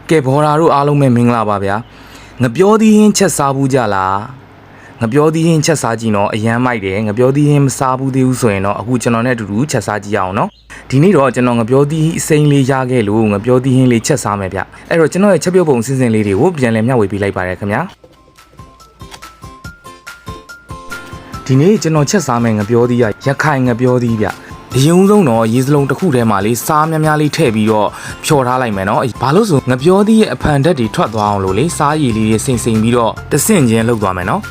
ကဲဘော်ရာတို့အားလုံးပဲမင်္ဂလာပါဗျာငပြောသီးဟင်းချက်စားဘူးကြလားငပြောသီးဟင်းချက်စားကြည့်တော့အရန်မိုက်တယ်ငပြောသီးဟင်းမစားဘူးသေးဘူးဆိုရင်တော့အခုကျွန်တော်နဲ့အတူတူချက်စားကြည့်အောင်နော်ဒီနေ့တော့ကျွန်တော်ငပြောသီးအစိမ်းလေးရခဲ့လို့ငပြောသီးဟင်းလေးချက်စားမယ်ဗျအဲ့တော့ကျွန်တော်ရဲ့ချက်ပြုတ်ပုံအစီအစဉ်လေးတွေကိုပြန်လည်မျှဝေပေးလိုက်ပါရခင်ဗျာဒီနေ့ကျွန်တော်ချက်စားမယ်ငပြောသီးရခိုင်ငပြောသီးဗျအရင်ဆုံးတော့ရေစလုံးတစ်ခုထဲမှာလေးစားများများလေးထည့်ပြီးတော့ဖြော်ထားလိုက်မယ်နော်ဘာလို့ဆိုငပြောသီးရဲ့အဖန်ဓာတ်တွေထွက်သွားအောင်လို့လေစားရည်လေးတွေစိမ့်ပြီးတော့တဆင့်ချင်းလုပ်သွားမယ်နော်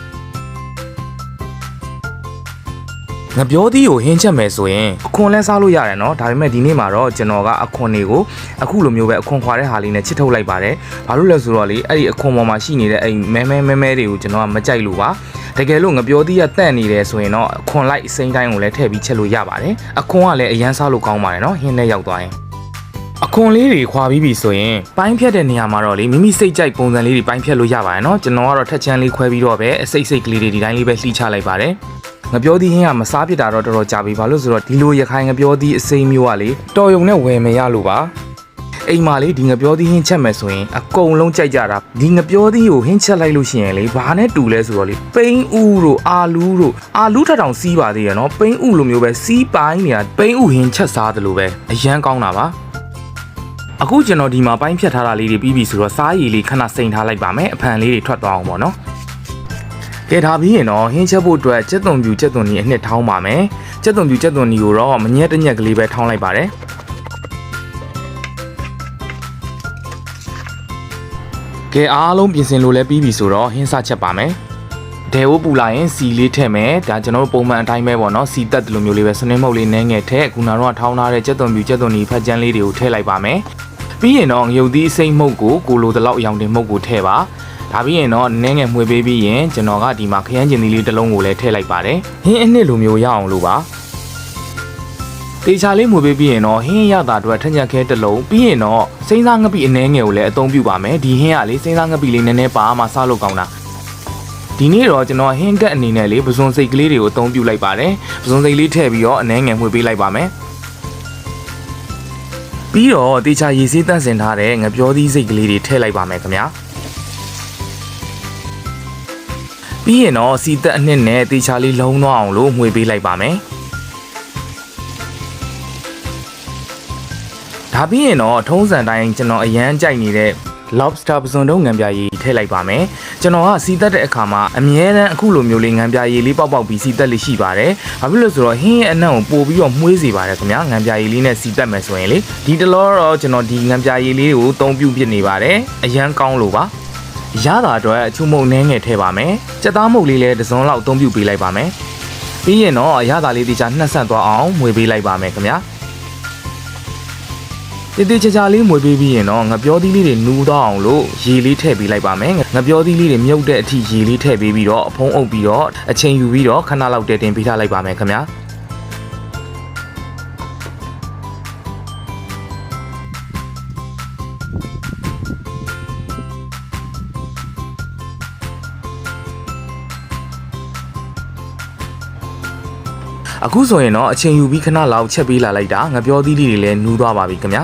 ငပြောသီးကိုဟင်းချက်မယ်ဆိုရင်အခွန်လဲစားလို့ရတယ်နော်ဒါပေမဲ့ဒီနေ့မှာတော့ကျွန်တော်ကအခွန်တွေကိုအခုလိုမျိုးပဲအခွန်ခွာတဲ့ဟာလေးနဲ့ချစ်ထုတ်လိုက်ပါတယ်ဘာလို့လဲဆိုတော့လေအဲ့ဒီအခွန်ပေါ်မှာရှိနေတဲ့အဲ့မဲတွေကိုကျွန်တော်ကမကြိုက်လို့ပါတကယ်လို့ငပြောသီးကတန့်နေတယ်ဆိုရင်တော့အခွန်လိုက်အစိမ်းတိုင်းကိုလည်းထည့်ပြီးချက်လို့ရပါတယ်အခွန်ကလည်းအရန်စားလို့ကောင်းပါတယ်နော်ဟင်းနဲ့ရောက်သွားရင်အခွန်လေးတွေခွာပြီးပြီဆိုရင်ပိုင်းဖြတ်တဲ့နေရာမှာတော့လေမိမိစိတ်ကြိုက်ပုံစံလေးတွေပိုင်းဖြတ်လို့ရပါတယ်နော်ကျွန်တော်ကတော့ထက်ချမ်းလေးခွဲပြီးတော့ပဲအစိတ်ကလေးတွေဒီတိုင်းလေးပဲလှီးချလိုက်ပါတယ်ငပြောသီးဟင်းကမစားဖြစ်တာတော့တော်တော်ကြာပြီဘာလို့ဆိုတော့ဒီလိုရခိုင်ငပြောသီးအစိမ်းမျိုးကလေတော်ရုံနဲ့ဝယ်မရလို့ပါအိမ်မှာလေဒီငပြောသီးဟင်းချက်မယ်ဆိုရင်အကုန်လုံးကြိုက်ကြတာဒီငပြောသီးကိုဟင်းချက်လိုက်လို့ရှိရင်လေဘာနဲ့တူလဲဆိုတော့လေပိန်းဥတို့အာလူထထောင်စီးပါသေးရနော်ပိန်းဥလိုမျိုးပဲစီးပိုင်းနေတာပိန်းဥဟင်းချက်စားတယ်လို့ပဲအရန်ကောင်းတာပါအခုကျွန်တော်ဒီမှာပိုင်းဖြတ်ထားတာလေးတွေပြီးပြီဆိုတော့စားရည်လေးခဏစိန်ထားလိုက်ပါမယ်အဖန်လေးတွေထွက်သွားအောင်ပေါ့နော်ကဲဒါပြီးရင်တော့ဟင်းချက်ဖို့အတွက်ကြက်သွန်နီအနှစ်ထောင်းပါမယ်ကြက်သွန်နီကိုတော့မညက်တညက်ကလေးပဲထောင်းလိုက်ပါတယ်ကဲအားလုံးပြင်ဆင်လို့လဲပြီးပြီဆိုတော့ဟင်းစချက်ပါမယ်ဒဲဝပူလာရင်စီလေးထည့်မယ်ဒါကျွန်တော်တို့ပုံမှန်အတိုင်းပဲပေါ့နော်စီတက်တယ်လို့မျိုးလေးပဲစနင်းမုတ်လေးနည်းငယ်ထည့်ခုနကတော့ထောင်းထားတဲ့ကြက်သွန်နီဖက်ကြမ်းလေးတွေကိုထည့်လိုက်ပါမယ်ပြီးရင်တော့ငရုတ်သီးအစိမ့်မှုတ်ကိုလိုတလောက်အယောင်တင်မှုတ်ကိုထည့်ပါဒါပြီးရင်တော့နည်းငယ်မှွေပေးပြီးရင်ကျွန်တော်ကဒီမှာခရမ်းကျင်သီးလေးတစ်လုံးကိုလည်းထည့်လိုက်ပါတယ်ဟင်းအနှစ်လိုမျိုးရအောင်လို့ပါတေချာလေးမှွေပေးပြီးရင်တော့ဟင်းရတာအတွက်ထက်ညက်ခဲတစ်လုံးပြီးရင်တော့စိမ့်စားငပိအနှဲငယ်ကိုလည်းအသုံးပြုပါမယ်ဒီဟင်းကလေစိမ့်စားငပိလေးနည်းနည်းပါမှစားလို့ကောင်းတာဒီနေ့တော့ကျွန်တော်ဟင်းကက်အနေနဲ့လေပစွန်စိတ်ကလေးတွေကိုအသုံးပြုလိုက်ပါတယ်ပစွန်စိတ်လေးထည့်ပြီးတော့အနှဲငယ်မှွေပေးလိုက်ပါမယ်ပြီးတော့တေချာရေစေးတန့်စင်ထားတဲ့ငပြောသီးစိတ်ကလေးတွေထည့်လိုက်ပါမယ်ခင်ဗျာပြီးရင်တော့စီတက်အနှစ်နဲ့တေချာလေးလုံးသွားအောင်လို့မှွေပေးလိုက်ပါမယ်ဒါပြီးရင်တော့ထုံးစံတိုင်းကျွန်တော်အရန်ကြိုက်နေတဲ့ lobster ပစွန်တုံးငံပြားရည်ထည့်လိုက်ပါမယ်ကျွန်တော်ကစီတက်တဲ့အခါမှာအမြဲတမ်းအခုလိုမျိုးလေးငံပြားရည်လေးပေါက်ပြီးစီတက်လေးရှိပါတယ်ဘာဖြစ်လို့ဆိုတော့ဟင်းရဲ့အနံ့ကိုပို့ပြီးတော့မှုေးစေပါတယ်ခင်ဗျာငံပြားရည်လေးနဲ့စီတက်မယ်ဆိုရင်လေဒီတလောတော့ကျွန်တော်ဒီငံပြားရည်လေးကိုအသုံးပြုဖြစ်နေပါတယ်အရန်ကောင်းလို့ပါရတာအတွက်အချုံမုံနှဲငယ်ထည့်ပါမယ်ကြက်သားမုတ်လေးလည်းတစ်စုံလောက်အသုံးပြုပေးလိုက်ပါမယ်ပြီးရင်တော့ရတာလေးတေချာနှက်ဆက်သွားအောင်မွေပေးလိုက်ပါမယ်ခင်ဗျာတေချာလေးမွေပေးပြီးရင်တော့ငပြောသီးလေးတွေနူးသွားအောင်လို့ရေလေးထည့်ပေးလိုက်ပါမယ်ငပြောသီးလေးတွေမြုပ်တဲ့အထိရေလေးထည့်ပေးပြီးတော့အဖုံးအုပ်ပြီးတော့အချိန်ယူပြီးတော့ခဏလောက်တင်ပေးထားလိုက်ပါမယ်ခင်ဗျာအခုဆိုရင်တော့အချိန်ယူပြီးခဏလောက်ချက်ပေးလာလိုက်တာငပြောသီးလေးတွေလည်းနူးသွားပါပြီခင်ဗျာ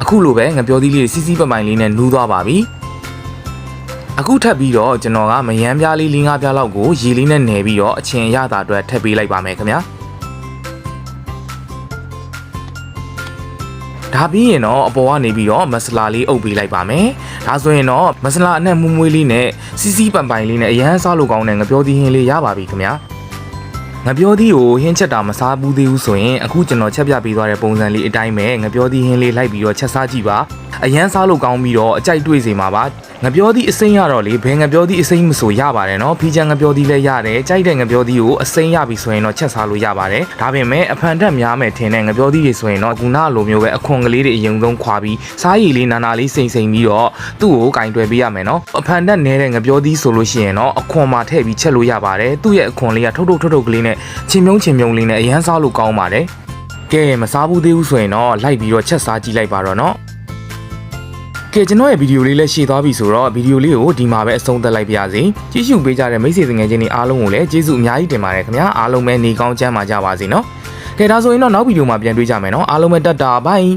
အခုလိုပဲငပြောသီးလေးစီးပိုင်လေးနဲ့နူးသွားပါပြီအခုထပ်ပြီးတော့ကျွန်တော်ကမယမ်းပြားလေး 4-5 ပြားလောက်ကိုရေလေးနဲ့နယ်ပြီးတော့အချင်းရတာအတွက်ထပ်ပေးလိုက်ပါမယ်ခင်ဗျာဒါပြီးရင်တော့အပေါ်ကနေပြီးတော့မဆလာလေးအုပ်ပေးလိုက်ပါမယ်ဒါဆိုရင်တော့မဆလာအနက်မွေးလေးနဲ့စီးပိုင်လေးနဲ့အရန်စားလို့ကောင်းတဲ့ငပြောသီးဟင်းလေးရပါပြီခင်ဗျာငပြောသီးကိုဟင်းချက်တာမစားဘူးသေးဘူးဆိုရင်အခုကျွန်တော်ချက်ပြပေးသွားတဲ့ပုံစံလေးအတိုင်းပဲငပြောသီးဟင်းလေးလိုက်ပြီးတော့ချက်စားကြည့်ပါအရန်စားလို့ကောင်းပြီးတော့အကြိုက်တွေ့စေမှာပါငပြောသီးအစိမ်းရတော့လေဘယ်ငပြောသီးအစိမ်းမဆိုရပါတယ်နော်ဖီချန်ငပြောသီးလည်းရတယ်ကြိုက်တဲ့ငပြောသီးကိုအစိမ်းရပြီဆိုရင်တော့ချက်စားလို့ရပါတယ်ဒါပေမဲ့အဖန်တက်များမယ်ထင်တဲ့ငပြောသီးတွေဆိုရင်တော့ခုနလိုမျိုးပဲအခွန်ကလေးတွေအရင်ဆုံးခွာပြီးစားရည်လေးနာလေးစိမ့်ပြီးတော့သူ့ကိုကင်တွယ်ပေးရမယ်နော်အဖန်တက်နေတဲ့ငပြောသီးဆိုလို့ရှိရင်တော့အခွန်မှာထည့်ပြီးချက်လို့ရပါတယ်သူ့ရဲ့အခွန်လေးကထုတ်ကလေးနဲ့ချင်းမြုံလေးနဲ့အရန်စားလို့ကောင်းပါတယ်ကဲမစားဘူးသေးဘူးဆိုရင်တော့လိုက်ပြီးတော့ချက်စားကြည့်လိုက်ပါတော့နော်ကဲကျွန်တော်ရဲ့ဗီဒီယိုလေးလည်းရှည်သွားပြီဆိုတော့ဗီဒီယိုလေးကိုဒီမှာပဲအဆုံးသတ်လိုက်ပါရစေကြည့်ရှုပေးကြတဲ့မိတ်ဆွေငယ်ချင်းတွေအားလုံးကိုလည်းကျေးဇူးအများကြီးတင်ပါတယ်ခင်ဗျာအားလုံးပဲနေကောင်းချမ်းပါကြပါစေနော်ကဲဒါဆိုရင်တော့နောက်ဗီဒီယိုမှာပြန်တွေ့ကြမယ်နော်အားလုံးပဲတတ်တာဘိုင်